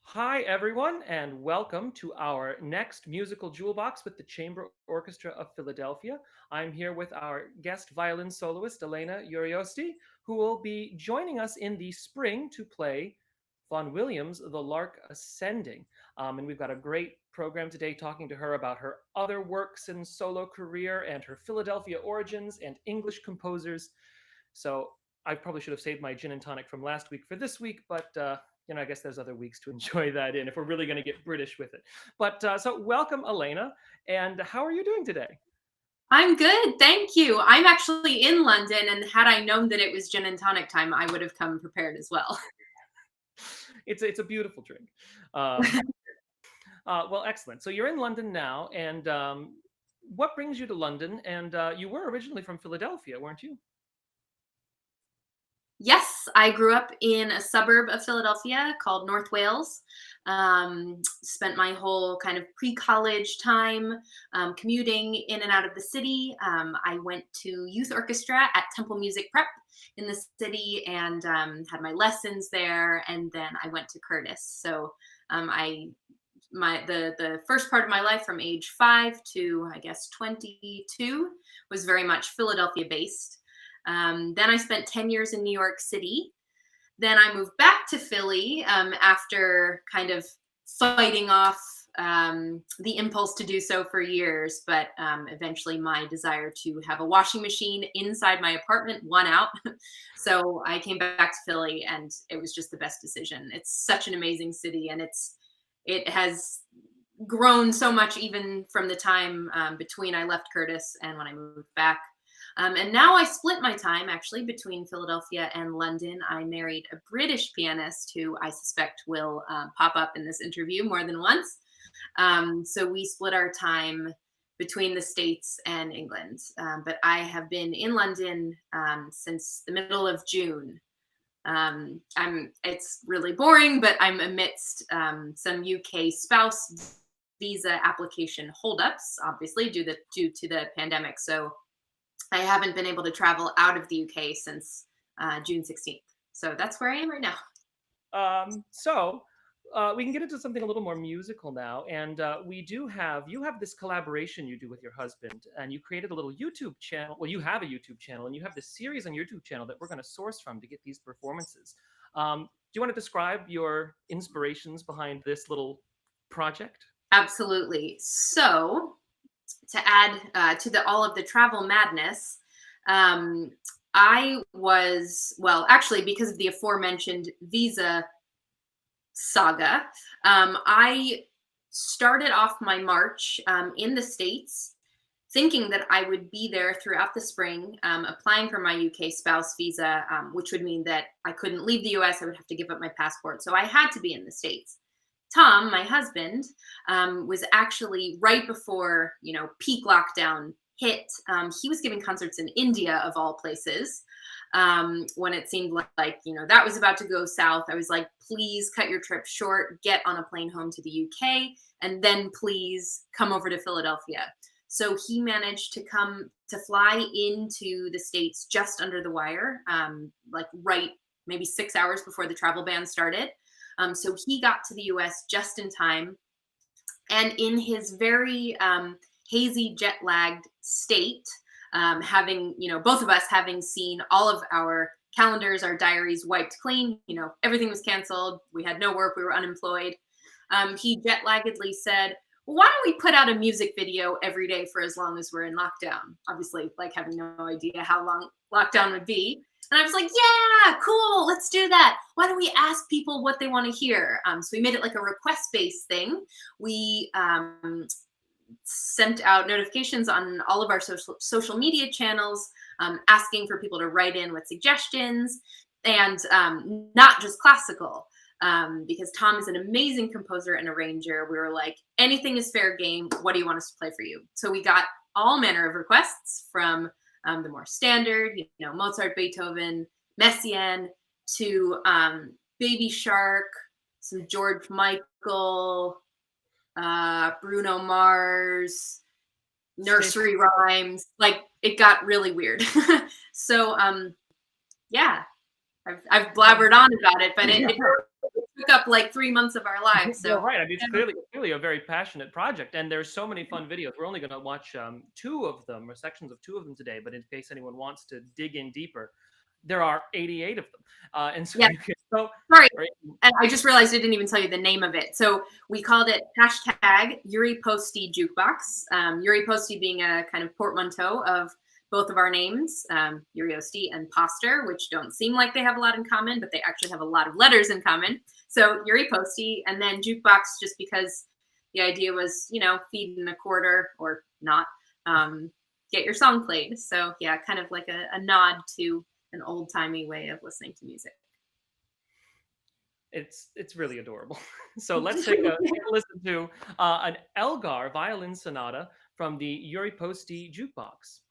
Hi, everyone, and welcome to our next musical jewel box with the Chamber Orchestra of Philadelphia. I'm here with our guest violin soloist, Elena Urioste, who will be joining us in the spring to play Vaughan Williams' The Lark Ascending. And we've got a great program today talking to her about her other works and solo career and her Philadelphia origins and English composers. So I probably should have saved my gin and tonic from last week for this week, but I guess there's other weeks to enjoy that in if we're really going to get British with it. But so welcome, Elena. And how are you doing today? I'm good, thank you. I'm actually in London, and had I known that it was gin and tonic time, I would have come prepared as well. It's a beautiful drink. Well, excellent. So you're in London now, and what brings you to London? And you were originally from Philadelphia, weren't you? Yes, I grew up in a suburb of Philadelphia called North Wales. Spent my whole kind of pre-college time commuting in and out of the city. I went to youth orchestra at Temple Music Prep in the city and had my lessons there. And then I went to Curtis. So I the first part of my life from age 5 to I guess 22 was very much Philadelphia based. Then I spent 10 years in New York City. Then I moved back to Philly after kind of fighting off the impulse to do so for years. But eventually, my desire to have a washing machine inside my apartment won out. So I came back to Philly, and it was just the best decision. It's such an amazing city, and it has grown so much even from the time between I left Curtis and when I moved back. And now I split my time actually between Philadelphia and London. I married a British pianist who I suspect will pop up in this interview more than once. So we split our time between the States and England. But I have been in London since the middle of June. It's really boring, but I'm amidst some UK spouse visa application holdups, obviously due to the pandemic. So I haven't been able to travel out of the UK since June 16th. So that's where I am right now. So we can get into something a little more musical now, and you have this collaboration you do with your husband, and you created a little YouTube channel. Well, you have a YouTube channel, and you have this series on your YouTube channel that we're going to source from to get these performances. Do you want to describe your inspirations behind this little project? Absolutely. So to add to all of the travel madness, um, I was, well, actually, because of the aforementioned visa saga, I started off my march in the States thinking that I would be there throughout the spring, applying for my UK spouse visa, which would mean that I couldn't leave the US. I would have to give up my passport. So I had to be in the States. Tom, my husband, was actually right before, peak lockdown hit. He was giving concerts in India, of all places. When it seemed like, that was about to go south. I was like, please cut your trip short, get on a plane home to the UK, and then please come over to Philadelphia. So he managed to fly into the States just under the wire, like right maybe 6 hours before the travel ban started. So he got to the US just in time. And in his very hazy, jet lagged state, having, both of us having seen all of our calendars, our diaries wiped clean, everything was canceled. We had no work, we were unemployed. He jet laggedly said, well, why don't we put out a music video every day for as long as we're in lockdown? Obviously, like having no idea how long lockdown would be. And I was like, yeah, cool, let's do that. Why don't we ask people what they want to hear? So we made it like a request-based thing. We sent out notifications on all of our social media channels, asking for people to write in with suggestions, and not just classical. Because Tom is an amazing composer and arranger. We were like, anything is fair game. What do you want us to play for you? So we got all manner of requests from the more standard, Mozart, Beethoven, Messiaen, to Baby Shark, some George Michael, Bruno Mars, nursery rhymes. Like, it got really weird. So yeah, I've blabbered on about it, but it took up like 3 months of our lives. Well, So right. I mean, it's clearly a very passionate project, and there's so many fun videos. We're only going to watch two of them or sections of two of them today, but in case anyone wants to dig in deeper, there are 88 of them, and so yeah, you can go. sorry. Right, And I just realized I didn't even tell you the name of it. So we called it hashtag Urioste Jukebox. Urioste being a kind of portmanteau of both of our names, Urioste and Poster, which don't seem like they have a lot in common, but they actually have a lot of letters in common. So Urioste, and then Jukebox, just because the idea was, you know, feed in a quarter or not, get your song played. So yeah, kind of like a nod to an old timey way of listening to music. it's really adorable. So let's take a listen to an Elgar violin sonata from the Urioste Jukebox.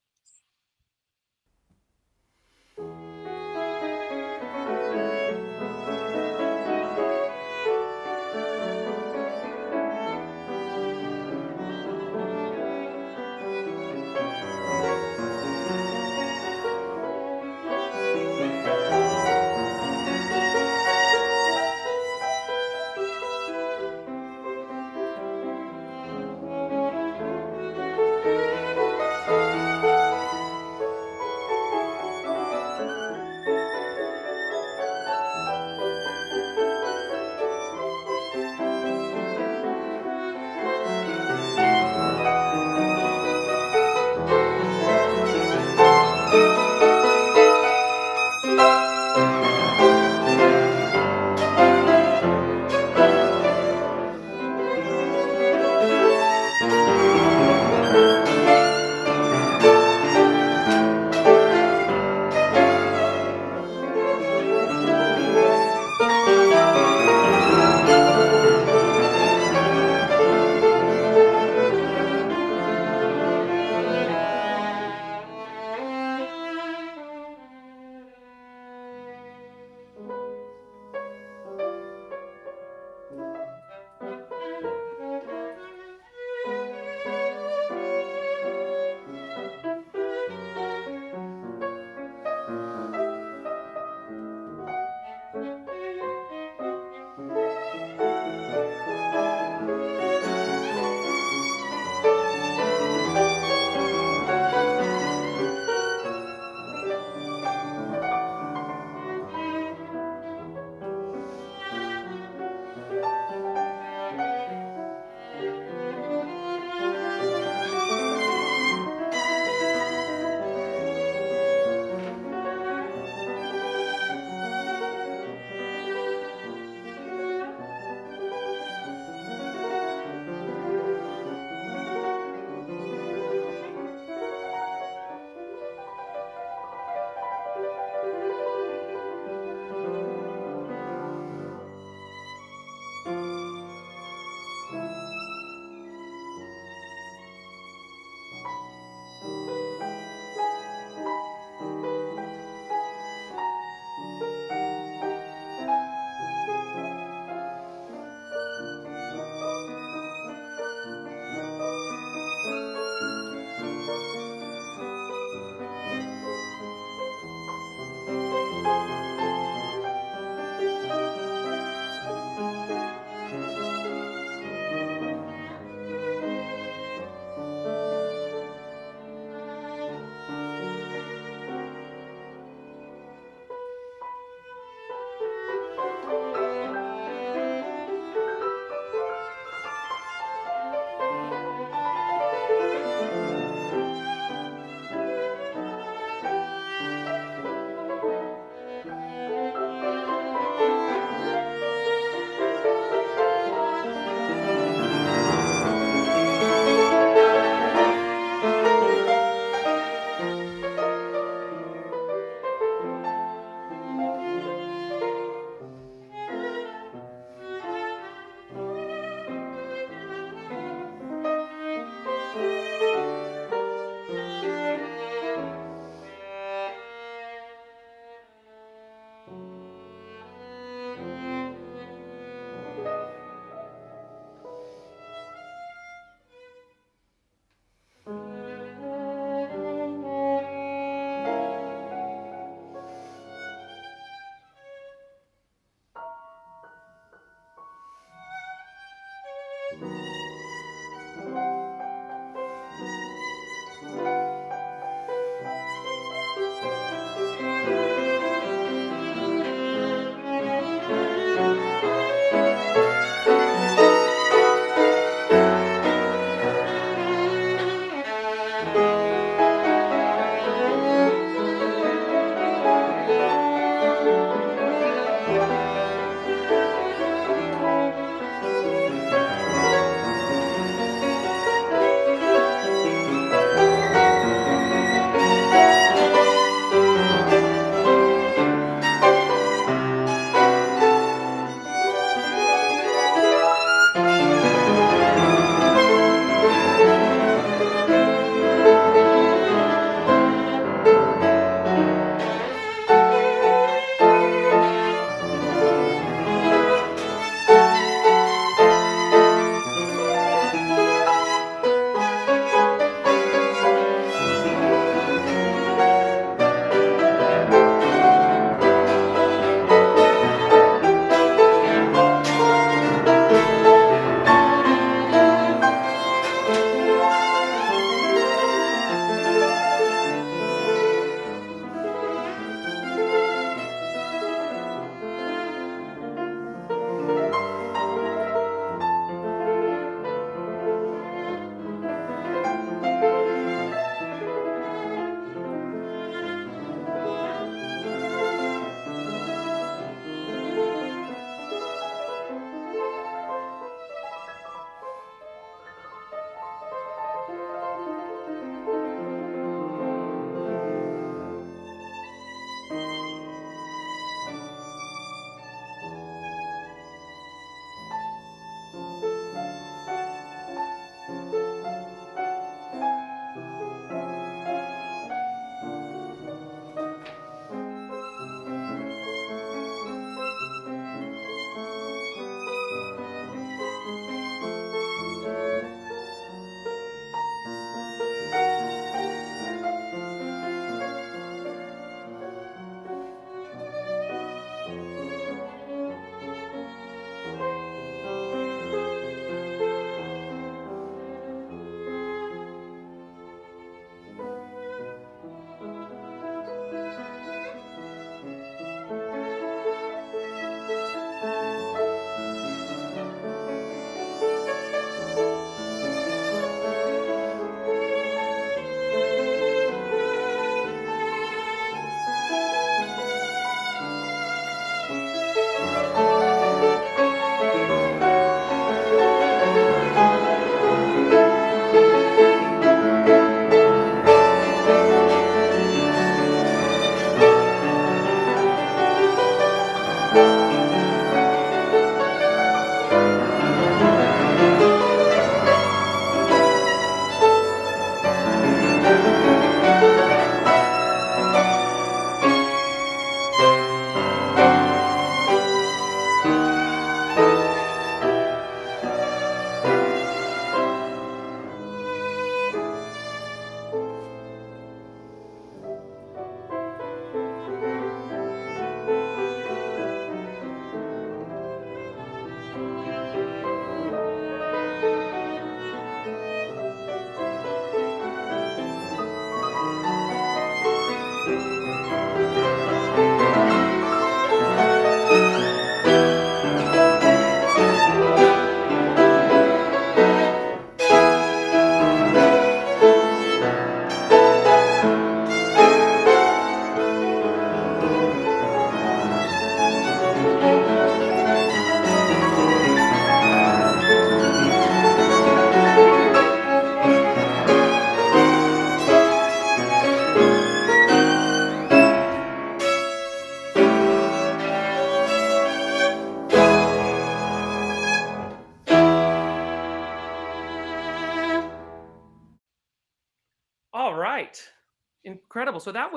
incredible. So that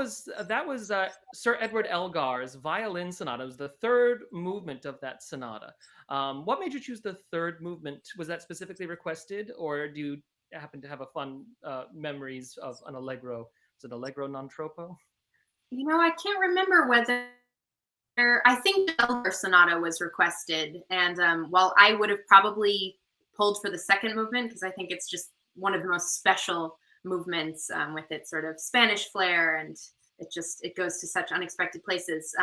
was Sir Edward Elgar's Violin Sonata. It was the third movement of that sonata. What made you choose the third movement? Was that specifically requested, or do you happen to have a fun memories of an allegro? Is it allegro non troppo? I can't remember whether I think the Elgar Sonata was requested, and while I would have probably pulled for the second movement because I think it's just one of the most special movements with its sort of Spanish flair, and it goes to such unexpected places.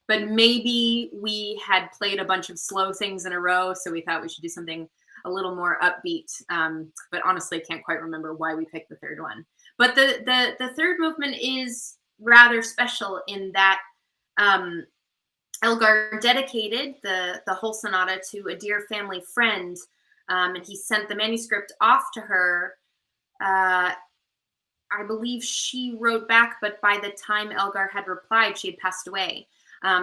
But maybe we had played a bunch of slow things in a row, so we thought we should do something a little more upbeat. But honestly, I can't quite remember why we picked the third one. But the third movement is rather special in that Elgar dedicated the whole sonata to a dear family friend, and he sent the manuscript off to her. I believe she wrote back, but by the time Elgar had replied, she had passed away.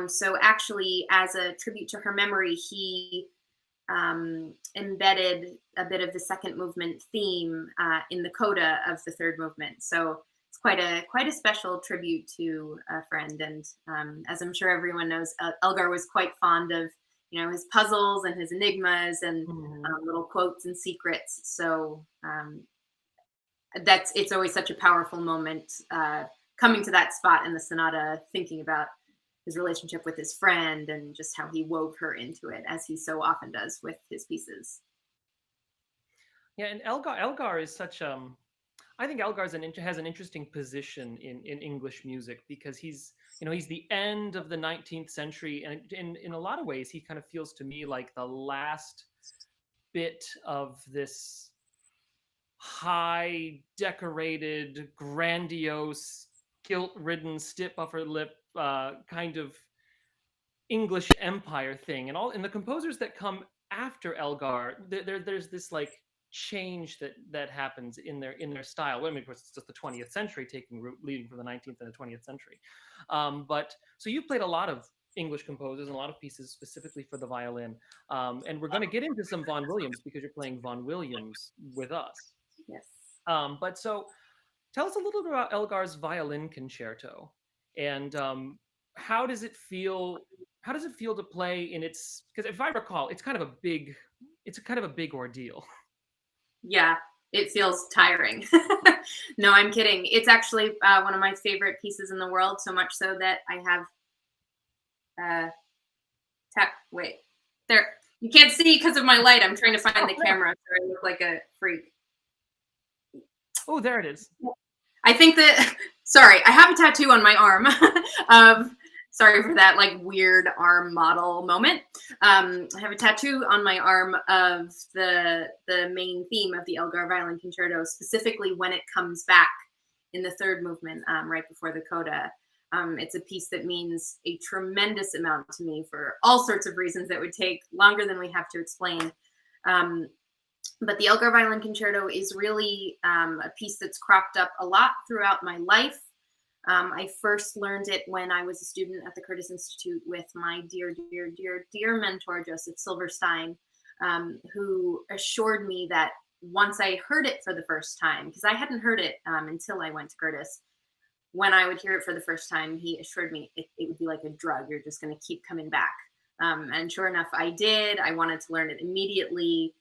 So actually, as a tribute to her memory, he embedded a bit of the second movement theme in the coda of the third movement. So it's quite a special tribute to a friend. And as I'm sure everyone knows, Elgar was quite fond of his puzzles and his enigmas and little quotes and secrets. So it's always such a powerful moment coming to that spot in the sonata, thinking about his relationship with his friend and just how he wove her into it, as he so often does with his pieces. Yeah, and Elgar is such I think Elgar's has an interesting position in English music because he's the end of the 19th century, and in a lot of ways he kind of feels to me like the last bit of this high decorated, grandiose, guilt-ridden, stiff upper lip kind of English empire thing, and the composers that come after Elgar, there's this like change that happens in their style. Well, I mean, of course, it's just the 20th century taking root, leading from the 19th and the 20th century. But so you've played a lot of English composers and a lot of pieces specifically for the violin, and we're going to get into some Vaughan Williams because you're playing Vaughan Williams with us. Yes. But so tell us a little bit about Elgar's violin concerto, and how does it feel? How does it feel to play in its? Because if I recall, it's kind of a big ordeal. Yeah, it feels tiring. No, I'm kidding. It's actually one of my favorite pieces in the world, so much so that I have wait. There. You can't see because of my light. I'm trying to find the camera so I look like a freak. Oh, there it is. I think that sorry, I have a tattoo on my arm of sorry for that like weird arm model moment. I have a tattoo on my arm of the main theme of the Elgar Violin Concerto, specifically when it comes back in the third movement, right before the coda. It's a piece that means a tremendous amount to me for all sorts of reasons that would take longer than we have to explain. But the Elgar Violin Concerto is really a piece that's cropped up a lot throughout my life. I first learned it when I was a student at the Curtis Institute with my dear, dear, dear, dear mentor, Joseph Silverstein, who assured me that once I heard it for the first time, because I hadn't heard it until I went to Curtis, when I would hear it for the first time, he assured me it would be like a drug. You're just going to keep coming back. And sure enough, I did. I wanted to learn it immediately.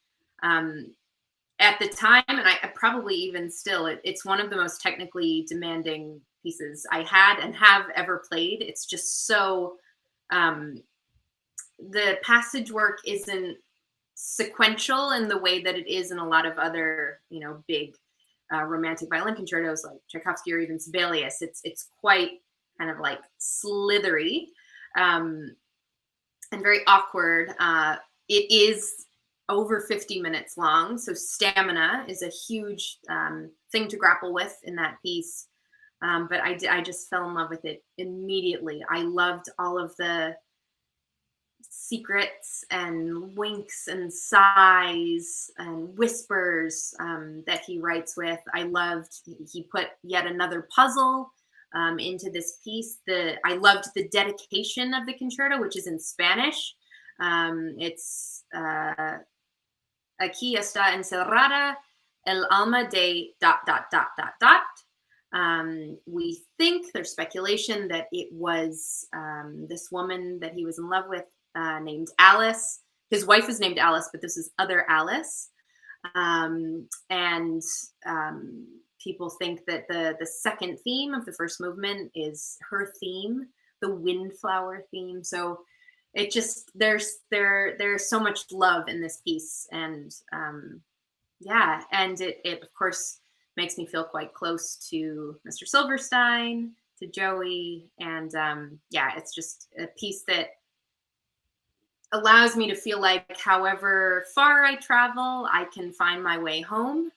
At the time, and I probably even still, it's one of the most technically demanding pieces I had and have ever played. It's just so, the passage work isn't sequential in the way that it is in a lot of other, big romantic violin concertos like Tchaikovsky or even Sibelius. It's quite kind of like slithery and very awkward. It is over 50 minutes long, so stamina is a huge thing to grapple with in that piece. But I just fell in love with it immediately. I loved all of the secrets and winks and sighs and whispers that he writes with. He put yet another puzzle into this piece. I loved the dedication of the concerto, which is in Spanish. It's aquí está encerrada el alma de ... We think there's speculation that it was this woman that he was in love with named Alice. His wife is named Alice, but this is other Alice. And people think that the second theme of the first movement is her theme, the windflower theme. So it just there's so much love in this piece, and yeah, and it of course makes me feel quite close to Mr. Silverstein, to Joey, and yeah, it's just a piece that allows me to feel like however far I travel, I can find my way home,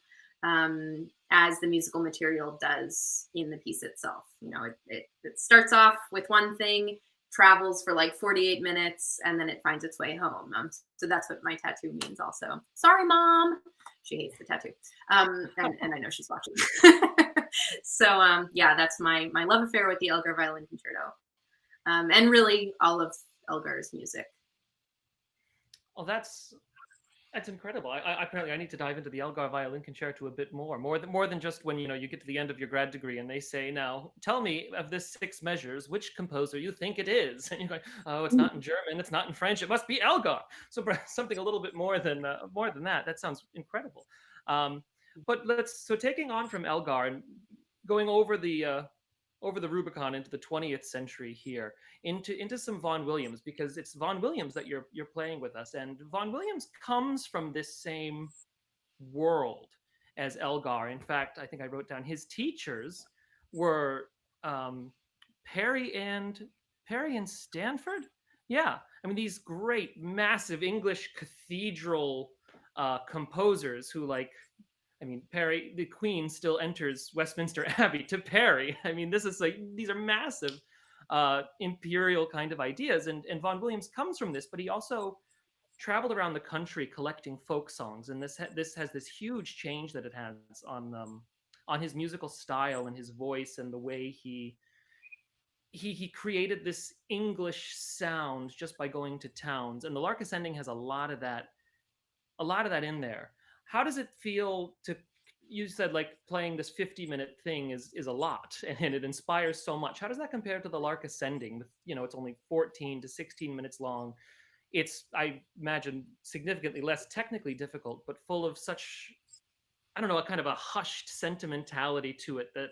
as the musical material does in the piece itself. You know, it starts off with one thing, travels for like 48 minutes, and then it finds its way home. So that's what my tattoo means also. Sorry, Mom. She hates the tattoo. And I know she's watching. So yeah, that's my love affair with the Elgar Violin Concerto. And really all of Elgar's music. Oh, that's incredible. I apparently I need to dive into the Elgar Violin Concerto a bit more than just when you get to the end of your grad degree and they say, now tell me of this 6 measures which composer you think it is, and you're going, oh, it's not in German, it's not in French, it must be Elgar. So something a little bit more than that. That sounds incredible. But taking on from Elgar and going over the Rubicon into the 20th century here, into some Vaughan Williams, because it's Vaughan Williams that you're playing with us, and Vaughan Williams comes from this same world as Elgar. In fact, I think I wrote down his teachers were Perry and Stanford. Yeah, I mean, these great, massive English cathedral composers who, like, I mean, Perry, the Queen still enters Westminster Abbey to Perry. I mean, this is like, these are massive imperial kind of ideas. And Vaughan Williams comes from this, but he also traveled around the country collecting folk songs. And this has this huge change that it has on his musical style and his voice and the way he created this English sound just by going to towns. And the Lark Ascending has a lot of that in there. How does it feel to, you said like playing this 50-minute thing is a lot and it inspires so much. How does that compare to the Lark Ascending? It's only 14 to 16 minutes long. It's, I imagine, significantly less technically difficult, but full of such, I don't know, a kind of a hushed sentimentality to it that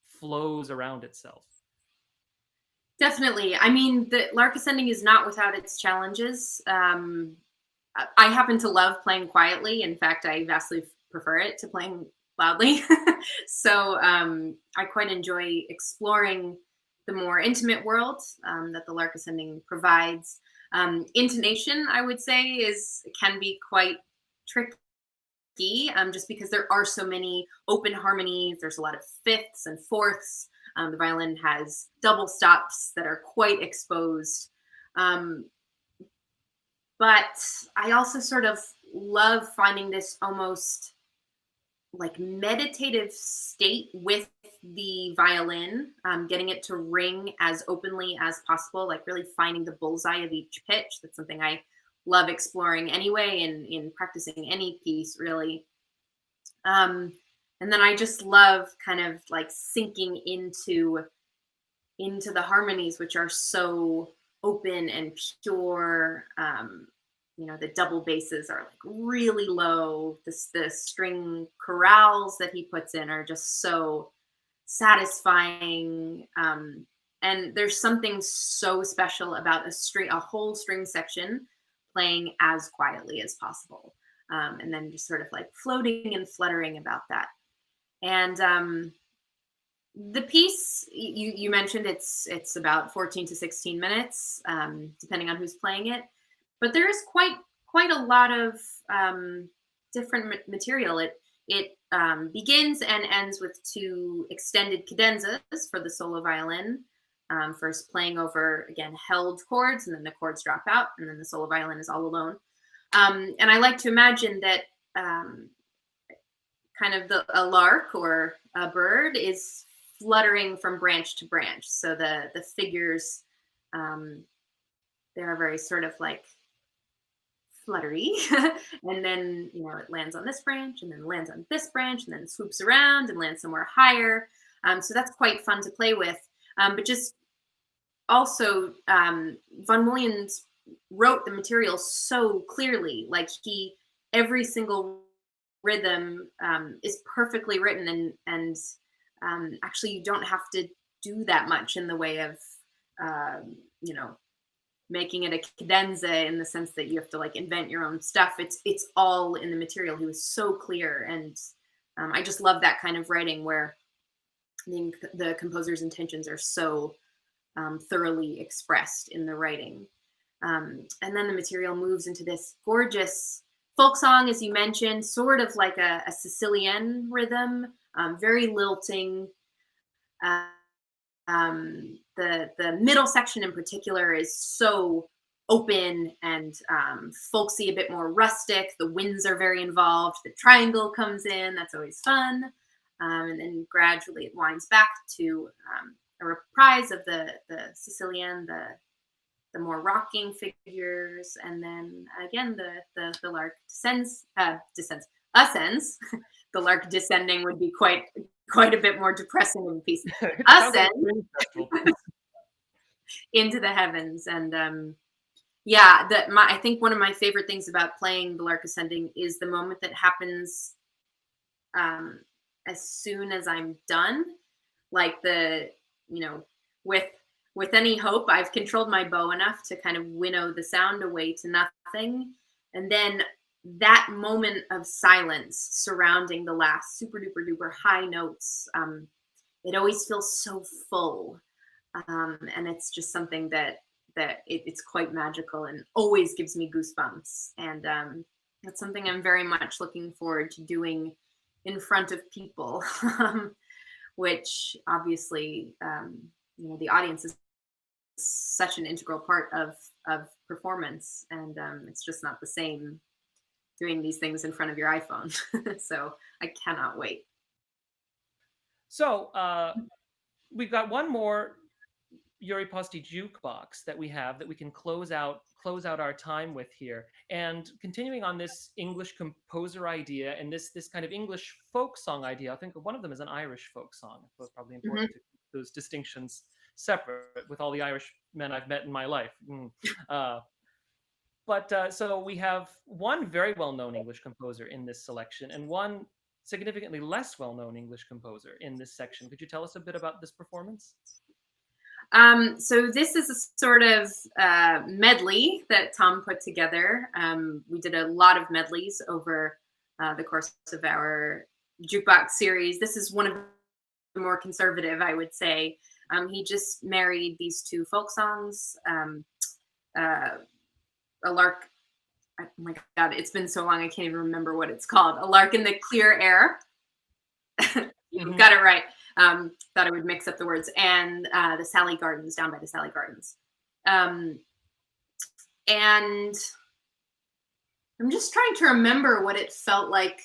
flows around itself. Definitely. I mean, the Lark Ascending is not without its challenges. I happen to love playing quietly. In fact, I vastly prefer it to playing loudly. So I quite enjoy exploring the more intimate world that the Lark Ascending provides. Intonation, I would say, can be quite tricky, just because there are so many open harmonies. There's a lot of fifths and fourths. The violin has double stops that are quite exposed. But I also sort of love finding this almost like meditative state with the violin, getting it to ring as openly as possible, like really finding the bullseye of each pitch. That's something I love exploring anyway in practicing any piece, really. And then I just love kind of like sinking into the harmonies, which are so open and pure. The double basses are like really low. The string chorales that he puts in are just so satisfying. And there's something so special about a whole string section playing as quietly as possible. And then just sort of like floating and fluttering about that. And the piece you mentioned, it's about 14 to 16 minutes, depending on who's playing it. But there is quite a lot of different material. It begins and ends with 2 extended cadenzas for the solo violin. First playing over, again, held chords, and then the chords drop out, and then the solo violin is all alone. And I like to imagine that kind of a lark or a bird is fluttering from branch to branch. So the figures, they are very sort of like fluttery. And then, it lands on this branch and then lands on this branch and then swoops around and lands somewhere higher. So that's quite fun to play with. But just also, Von Williams wrote the material so clearly. Like every single rhythm is perfectly written, and actually you don't have to do that much in the way of, you know, making it a cadenza in the sense that you have to like invent your own stuff. It's all in the material. He was so clear, and I just love that kind of writing where the composer's intentions are so thoroughly expressed in the writing. And then the material moves into this gorgeous folk song, as you mentioned, sort of like a Sicilian rhythm, very lilting. The middle section in particular is so open and folksy, a bit more rustic. The winds are very involved. The triangle comes in. That's always fun. And then gradually it winds back to a reprise of the Sicilian, the more rocking figures, and then again the lark ascends. The lark descending would be quite a bit more depressing of a piece. Ascends into the heavens, and I think one of my favorite things about playing the Lark Ascending is the moment that happens as soon as I'm done. Like with any hope, I've controlled my bow enough to kind of winnow the sound away to nothing. And then that moment of silence surrounding the last super duper duper high notes, it always feels so full. And it's just something that it's quite magical and always gives me goosebumps. And that's something I'm very much looking forward to doing in front of people, which obviously, the audience is such an integral part of performance, and it's just not the same doing these things in front of your iPhone. So I cannot wait. So we've got one more Urioste jukebox that we have that we can close out our time with here. And continuing on this English composer idea and this kind of English folk song idea, I think one of them is an Irish folk song. I suppose probably important to keep those distinctions separate with all the Irish men I've met in my life. But so we have one very well-known English composer in this selection and one significantly less well-known English composer in this section. Could you tell us a bit about this performance? So this is a sort of medley that Tom put together. We did a lot of medleys over the course of our jukebox series. This is one of the more conservative, I would say. He just married these two folk songs, a lark. Oh my God, it's been so long I can't even remember what it's called. A Lark in the Clear Air. Got it right. Thought I would mix up the words. And the Sally Gardens, Down by the Sally Gardens. And I'm just trying to remember what it felt like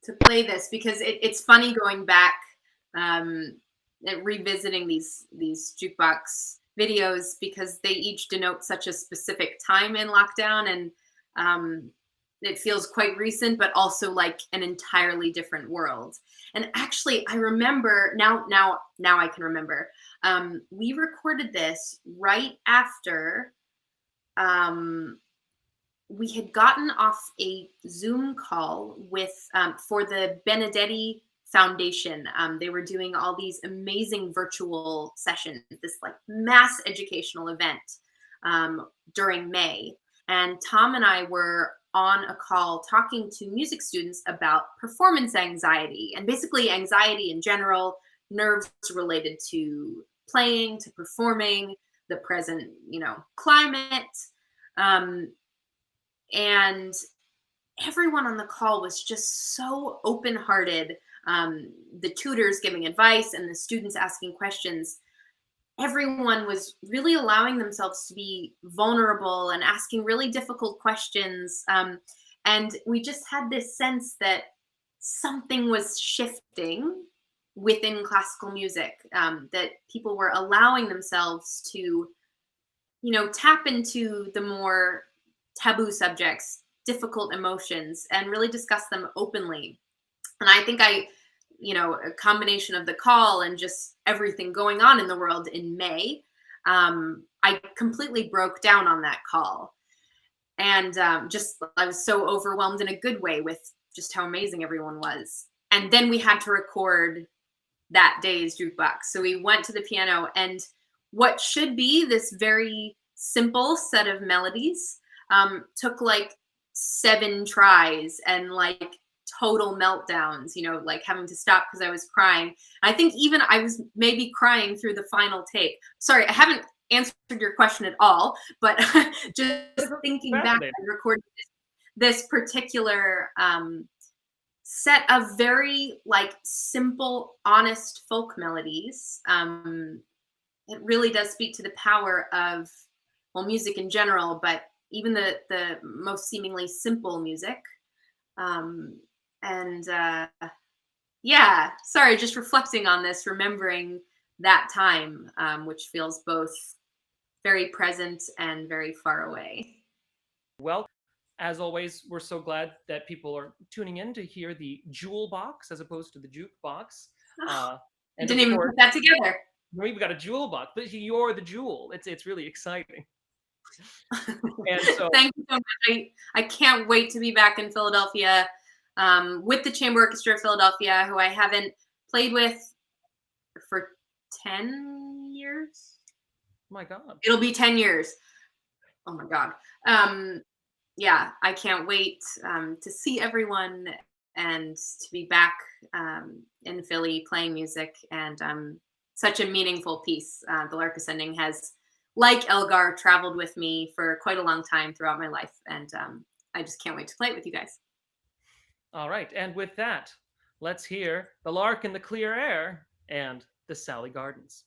to play this, because it's funny going back and revisiting these jukebox videos, because they each denote such a specific time in lockdown, and it feels quite recent, but also like an entirely different world. And actually, I remember now I can remember. We recorded this right after we had gotten off a Zoom call with for the Benedetti Foundation. They were doing all these amazing virtual sessions, this like mass educational event during May. And Tom and I were on a call talking to music students about performance anxiety, and basically anxiety in general, nerves related to playing, to performing, the present, climate. And everyone on the call was just so open-hearted. The tutors giving advice and the students asking questions. Everyone was really allowing themselves to be vulnerable and asking really difficult questions. And we just had this sense that something was shifting within classical music, that people were allowing themselves to, tap into the more taboo subjects, difficult emotions, and really discuss them openly. And I think I a combination of the call and just everything going on in the world in May, I completely broke down on that call. And just I was so overwhelmed in a good way with just how amazing everyone was. And then we had to record that day's jukebox. So we went to the piano, and what should be this very simple set of melodies took like 7 tries and like total meltdowns, like having to stop because I was crying. I think even I was maybe crying through the final take. Sorry, I haven't answered your question at all, but just thinking back, I recorded this particular set of very like simple, honest folk melodies. It really does speak to the power of, well, music in general, but even the most seemingly simple music. And yeah, sorry, just reflecting on this, remembering that time, which feels both very present and very far away. Well, as always, we're so glad that people are tuning in to hear the jewel box as opposed to the jukebox. I didn't even put that together. We've got a jewel box, but you're the jewel. It's really exciting. And so, thank you so much. I can't wait to be back in Philadelphia with the Chamber Orchestra of Philadelphia, who I haven't played with for 10 years. Oh my God. It'll be 10 years. Oh my God. Yeah, I can't wait to see everyone and to be back in Philly playing music, and such a meaningful piece. The Lark Ascending has, like Elgar, traveled with me for quite a long time throughout my life, and I just can't wait to play it with you guys. All right, and with that, let's hear The Lark in the Clear Air and The Sally Gardens.